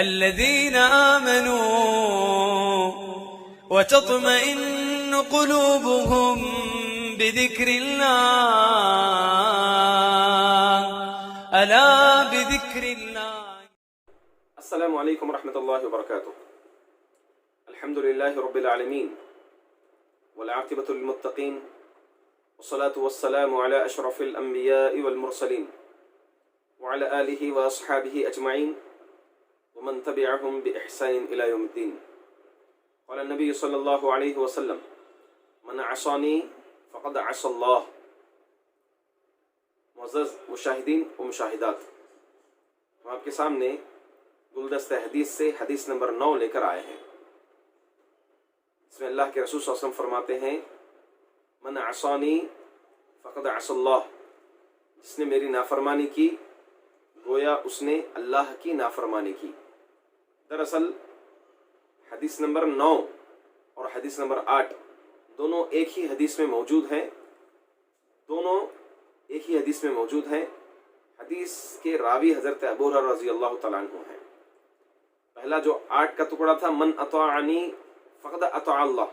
الذين آمنوا وتطمئن قلوبهم بذكر الله ألا بذكر الله. السلام علیکم ورحمۃ اللہ وبرکاتہ. الحمد للہ رب العالمین والعاقبۃ للمتقین والصلاة والسلام علی اشرف الانبیاء والمرسلین وعلی آلہ واصحابہ اجمعین ومن تبعهم بإحسان إلى يوم الدين. قال النبي صلی اللہ علیہ وسلم من عصانی فقد عصى اللہ. معزز مشاہدین و مشاہدات، ہم آپ کے سامنے گلدستہ حدیث سے حدیث نمبر 9 لے کر آئے ہیں. اس میں اللہ کے رسول صلی اللہ علیہ وسلم فرماتے ہیں من عصانی فقد عصى اللہ. جس نے میری نافرمانی کی گویا اس نے اللہ کی نافرمانی کی. دراصل حدیث نمبر 9 اور حدیث نمبر 8 دونوں ایک ہی حدیث میں موجود ہیں. حدیث کے راوی حضرت ابو ہریرہ رضی اللہ تعالیٰ عنہ ہیں. پہلا جو 8 کا ٹکڑا تھا من اطاعنی فقد اطاع اللہ،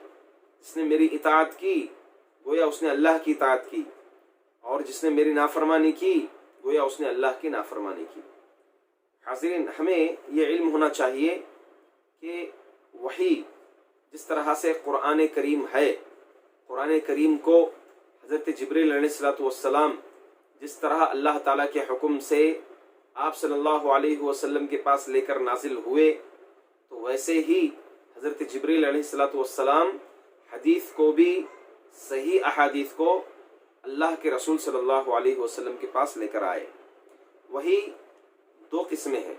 جس نے میری اطاعت کی گویا اس نے اللہ کی اطاعت کی، اور جس نے میری نافرمانی کی گویا اس نے اللہ کی نافرمانی کی. حاضرین، ہمیں یہ علم ہونا چاہیے کہ وحی جس طرح سے قرآن کریم ہے، قرآن کریم کو حضرت جبریل علیہ السلام جس طرح اللہ تعالیٰ کے حکم سے آپ صلی اللہ علیہ وسلم کے پاس لے کر نازل ہوئے، تو ویسے ہی حضرت جبریل علیہ السلام حدیث کو بھی، صحیح احادیث کو اللہ کے رسول صلی اللہ علیہ وسلم کے پاس لے کر آئے. وہی 2 قسمیں ہیں،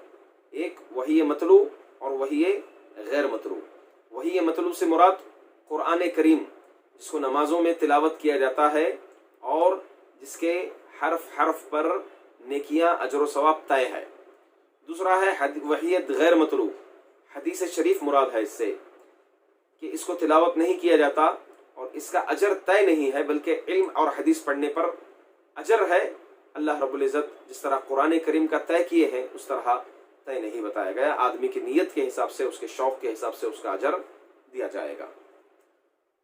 ایک وحی مطلوع اور وحی غیر مطلوع. وحی مطلوع سے مراد قرآن کریم جس کو نمازوں میں تلاوت کیا جاتا ہے اور جس کے حرف حرف پر نیکیاں اجر و ثواب طے ہے. دوسرا ہے وحی غیر مطلوع، حدیث شریف مراد ہے اس سے کہ اس کو تلاوت نہیں کیا جاتا اور اس کا اجر طے نہیں ہے، بلکہ علم اور حدیث پڑھنے پر اجر ہے. اللہ رب العزت جس طرح قرآن کریم کا طے کیے ہیں اس طرح طے نہیں بتایا گیا. آدمی کی نیت کے حساب سے، اس کے شوق کے حساب سے اس کا اجر دیا جائے گا.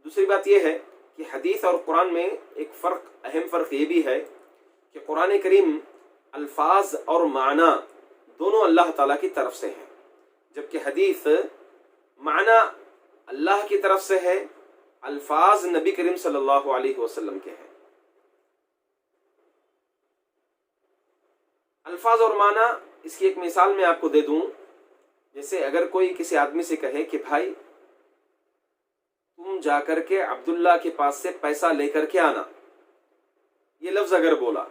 دوسری بات یہ ہے کہ حدیث اور قرآن میں ایک اہم فرق یہ بھی ہے کہ قرآن کریم الفاظ اور معنی دونوں اللہ تعالیٰ کی طرف سے ہیں، جبکہ حدیث معنی اللہ کی طرف سے ہے، الفاظ نبی کریم صلی اللہ علیہ وسلم کے ہیں. الفاظ اور معنی، اس کی ایک مثال میں آپ کو دے دوں. جیسے اگر کوئی کسی آدمی سے کہے کہ بھائی تم جا کر کے عبداللہ کے پاس سے پیسہ لے کر کے آنا، یہ لفظ اگر بولا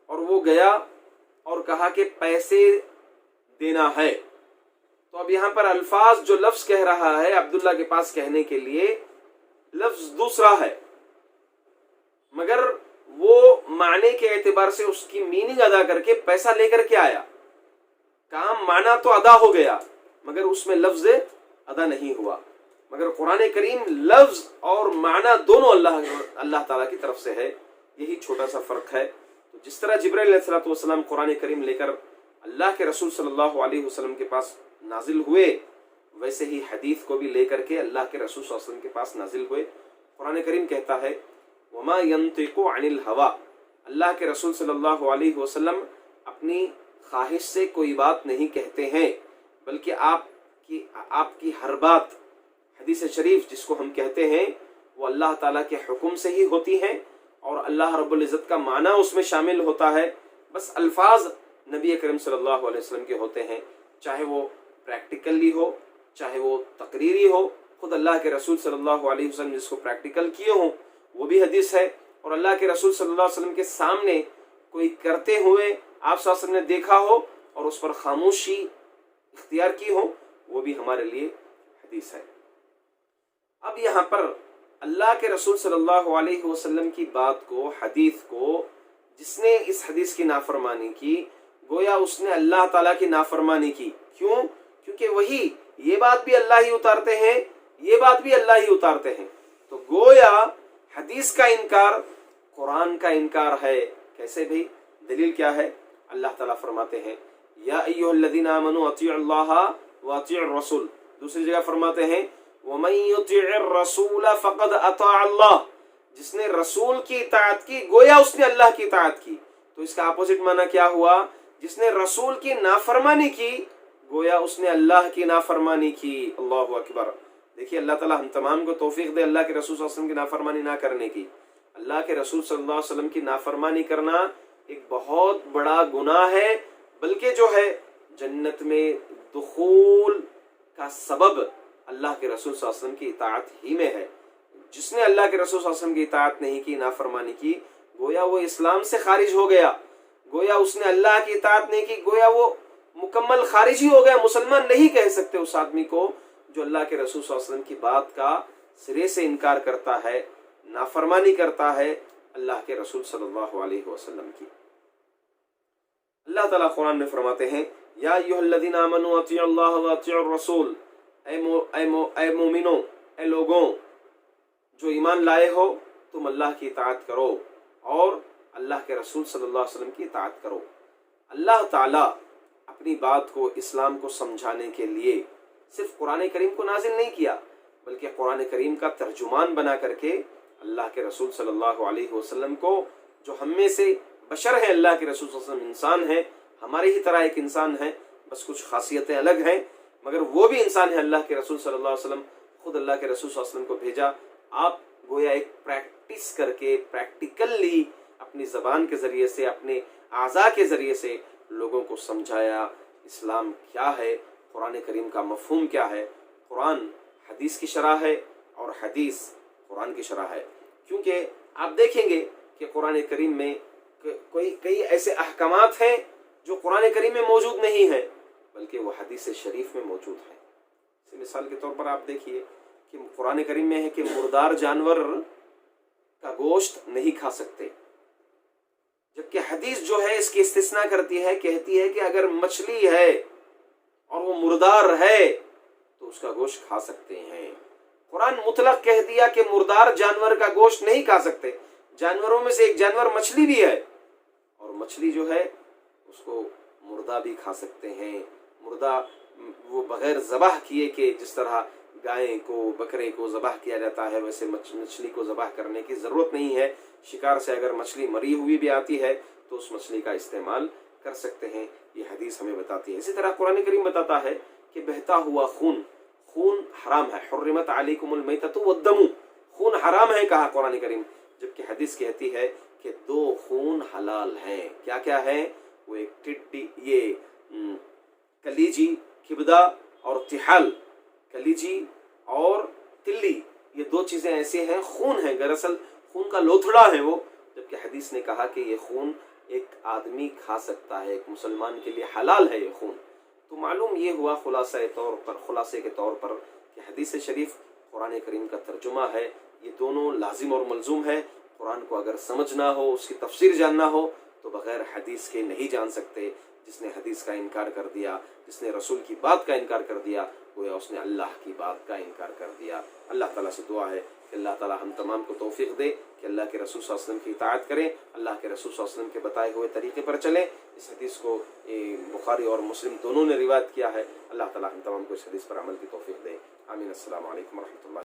اور وہ گیا اور کہا کہ پیسے دینا ہے، تو اب یہاں پر الفاظ جو لفظ کہہ رہا ہے عبداللہ کے پاس کہنے کے لیے لفظ دوسرا ہے، مگر وہ معنی کے اعتبار سے اس کی میننگ ادا کر کے پیسہ لے کر کے آیا. کام معنی تو ادا ہو گیا مگر اس میں لفظ ادا نہیں ہوا. مگر قرآن کریم لفظ اور معنی دونوں اللہ تعالیٰ کی طرف سے ہے. یہی چھوٹا سا فرق ہے. تو جس طرح جبرائیل علیہ السلام قرآن کریم لے کر اللہ کے رسول صلی اللہ علیہ وسلم کے پاس نازل ہوئے، ویسے ہی حدیث کو بھی لے کر کے اللہ کے رسول صلی اللہ علیہ وسلم کے پاس نازل ہوئے. قرآن کریم کہتا ہے وما ينطق عن الهوى. اللہ کے رسول صلی اللہ علیہ وسلم اپنی خواہش سے کوئی بات نہیں کہتے ہیں، بلکہ آپ کی ہر بات، حدیث شریف جس کو ہم کہتے ہیں، وہ اللہ تعالیٰ کے حکم سے ہی ہوتی ہیں اور اللہ رب العزت کا معنی اس میں شامل ہوتا ہے. بس الفاظ نبی کریم صلی اللہ علیہ وسلم کے ہوتے ہیں، چاہے وہ پریکٹیکلی ہو چاہے وہ تقریری ہو. خود اللہ کے رسول صلی اللہ علیہ وسلم جس کو پریکٹیکل کیے ہوں وہ بھی حدیث ہے، اور اللہ کے رسول صلی اللہ علیہ وسلم کے سامنے کوئی کرتے ہوئے آپ صلی اللہ علیہ وسلم نے دیکھا ہو اور اس پر خاموشی اختیار کی ہو، وہ بھی ہمارے لیے حدیث ہے. اب یہاں پر اللہ کے رسول صلی اللہ علیہ وسلم کی بات کو، حدیث کو، جس نے اس حدیث کی نافرمانی کی گویا اس نے اللہ تعالیٰ کی نافرمانی کی. کیوں؟ کیونکہ وہی یہ بات بھی اللہ ہی اتارتے ہیں، یہ بات بھی اللہ ہی اتارتے ہیں. تو گویا حدیث کا انکار قرآن کا انکار ہے. کیسے بھی؟ دلیل کیا ہے؟ اللہ تعالیٰ فرماتے ہیں یا ایھا الذین آمنوا اطیعوا اللہ वातिअ रसूल। दूसरी जगह फरमाते हैं वमन युतिअ रसूल फक़द अताअ अल्लाह, जिसने रसूल की इताअत की गोया उसने अल्लाह की इताअत की। तो इसका अपोजिट माना क्या हुआ? जिसने रसूल की नाफरमानी की गोया उसने अल्लाह की नाफरमानी की। अल्लाहु अकबर। देखिए, अल्लाह ताला हम तमाम को तौफीक दे अल्लाह के रसूल सल्लल्लाहु अलैहि वसल्लम की नाफरमानी ना करने की। अल्लाह के रसूल सल्लल्लाहु अलैहि वसल्लम की नाफरमानी करना एक बहुत बड़ा गुनाह है, बल्कि जो है जन्नत में दुखूल का सबब अल्लाह के रसूल सल्लल्लाहु अलैहि वसल्लम की इताअत ही में है। जिसने अल्लाह के रसूल सल्लल्लाहु अलैहि वसल्लम की इताअत नहीं की, नाफरमानी की, गोया वो इस्लाम से खारिज हो गया। गोया उसने अल्लाह की इताअत नहीं की, गोया वो मुकम्मल खारिजी हो गया। मुसलमान नहीं कह सकते उस आदमी को जो अल्लाह के रसूल सल्लल्लाहु अलैहि वसल्लम की बात का सिरे से इनकार करता है, नाफरमानी करता है अल्लाह के रसूल सल्लल्लाहु अलैहि वसल्लम की। अल्लाह ताला कुरान में फरमाते हैं या अय्युहल्लज़ीना आमनू अतीअ अल्लाह व अतीअ रसूल, ऐ मोमिनो, ऐ लोगों जो ईमान लाए हो, तुम अल्लाह की इताअत करो और अल्लाह के रसूल सल्लल्लाहु अलैहि वसल्लम की इताअत करो। अल्लाह ताला अपनी बात को, इस्लाम को समझाने के लिए सिर्फ कुरान करीम को नाजिल नहीं किया, बल्कि कुरान करीम का तर्जुमान बना करके अल्लाह के रसूल सल्लल्लाहु अलैहि वसल्लम को, जो हम में से बशर है, अल्लाह के रसूल सल्लल्लाहु अलैहि वसल्लम इंसान है, हमारे ही तरह एक इंसान है, बस कुछ खासियतें अलग हैं, मगर वो भी इंसान है। अल्लाह के रसूल सल्लल्लाहु अलैहि वसल्लम खुद अल्लाह के रसूल सल्लल्लाहु अलैहि वसल्लम को भेजा। आप गोया एक प्रैक्टिस करके, प्रैक्टिकली अपनी ज़बान के ज़रिए से, अपने आज़ा के ज़रिए से लोगों को समझाया इस्लाम क्या है, कुरान करीम का मफ़हूम क्या है। कुरान हदीस की शरह है और हदीस कुरान की शरह है, क्योंकि आप देखेंगे कि कुरान करीम में कई ऐसे अहकामात हैं जो कुरान करीम में मौजूद नहीं है, बल्कि वो हदीस शरीफ में मौजूद है। इसी मिसाल के तौर पर आप देखिए कि कुरान करीम में है कि मुर्दार जानवर का गोश्त नहीं खा सकते, जबकि हदीस जो है इसकी इस्तिस्ना करती है, कहती है कि अगर मछली है और वो मुर्दार है तो उसका गोश्त खा सकते हैं। कुरान मुतलक कह दिया कि मुर्दार जानवर का गोश्त नहीं खा सकते। जानवरों में से एक जानवर मछली भी है, और मछली जो है उसको मुर्दा भी खा सकते हैं। मुर्दा वो बगैर ज़बाह किए कि जिस तरह गाय को, बकरे को ज़बाह किया जाता है, वैसे मछली को ज़बाह करने की ज़रूरत नहीं है। शिकार से अगर मछली मरी हुई भी आती है तो उस मछली का इस्तेमाल कर सकते हैं, ये हदीस हमें बताती है। इसी तरह कुरान करीम बताता है कि बहता हुआ खून हराम है। हुर्रिमत अलैकुमुल मैततु वद्दमु, खून हराम है कहा कुरान करीम, जबकि हदीस कहती है कि दो खून हलाल हैं। क्या क्या है वो? एक टिड्डी, ये कलीजी, किबदा और तिहाल। कलीजी और तिल्ली, ये दो चीज़ें ऐसे हैं, खून है, दरअसल खून का लोथड़ा है वो, जबकि हदीस ने कहा कि ये खून एक आदमी खा सकता है, एक मुसलमान के लिए हलाल है ये खून। तो मालूम ये हुआ खुलासे के तौर पर कि हदीस शरीफ कुरान करीम का तर्जुमा है। ये दोनों लाजिम और मलजूम है। कुरान को अगर समझना हो, उसकी तफसीर जानना हो, तो बग़ैर हदीस के नहीं जान सकते। जिसने हदीस का इनकार कर दिया, जिसने रसूल की बात का इनकार कर दिया, गोया उसने अल्लाह की बात का इनकार कर दिया। अल्लाह ताला से दुआ है कि अल्लाह ताला हम तमाम को तौफीक दे कि अल्लाह के रसूल सल्लल्लाहु अलैहि वसल्लम की इताअत करें, अल्लाह के रसूल सल्लल्लाहु अलैहि वसल्लम के बताए हुए तरीके पर चलें। इस हदीस को बुखारी और मुस्लिम दोनों ने रिवायत किया है। अल्लाह ताला हम तमाम को इस हदीस पर अमल की तौफीक दे। आमीन। अस्सलामु अलैकुम व रहमतुल्लाह।